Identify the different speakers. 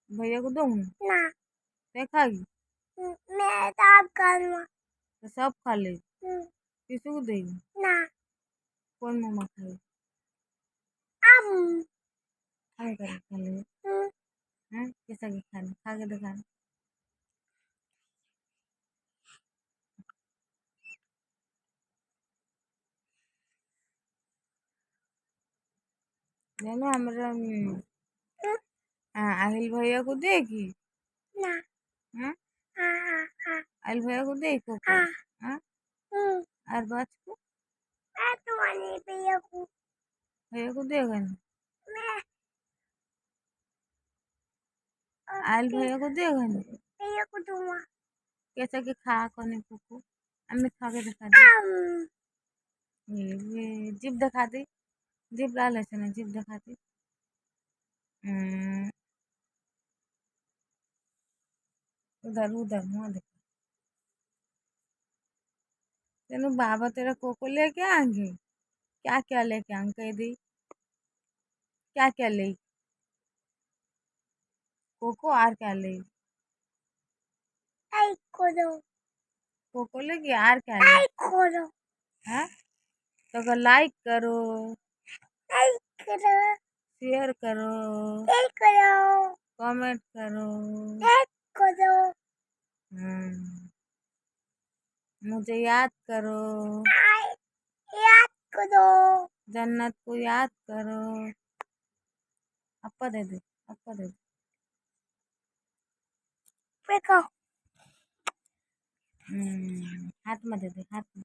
Speaker 1: भैया को दूँ
Speaker 2: ना
Speaker 1: ते खागी
Speaker 2: मैं ताप करूँगा
Speaker 1: तो सब खा ले किसी को देगी
Speaker 2: ना
Speaker 1: कौन मम्मा खाएगी
Speaker 2: हम
Speaker 1: खाए कर खा ले हैं कैसा के खाने खा के दिखा जानो हमारा आहिल भैया को देगी
Speaker 2: ना
Speaker 1: हाँ
Speaker 2: हाँ हाँ
Speaker 1: आहिल भैया को दे कोको
Speaker 2: हाँ
Speaker 1: हाँ
Speaker 2: हम्म
Speaker 1: और बात को
Speaker 2: मैं तुम्हारे
Speaker 1: भैया को देगा ना
Speaker 2: मैं
Speaker 1: आहिल भैया को देगा ना
Speaker 2: भैया को दूंगा
Speaker 1: कैसा के खा कोने कोको हमें खा के दिखा दे
Speaker 2: हम
Speaker 1: ये जिप दिखा दे जिप लाल ऐसे ना जिप दिखा दे उधर उधर मुँह दिखा तेनु बाबा तेरा कोको लेके आएंगे क्या क्या लेके आएंगे कह दी क्या क्या ले कोको और क्या ले
Speaker 2: आई खोलो
Speaker 1: कोको लेके और क्या ले
Speaker 2: आई खोलो
Speaker 1: हाँ तो अगर लाइक करो
Speaker 2: आई करो
Speaker 1: शेयर करो
Speaker 2: आई करो
Speaker 1: कमेंट करो
Speaker 2: आई करो
Speaker 1: हम्म, मुझे याद करो
Speaker 2: आई याद करो
Speaker 1: जन्नत को याद करो अपा दे दे अपा दे दे
Speaker 2: देखो
Speaker 1: हाथ में दे दे हाथ में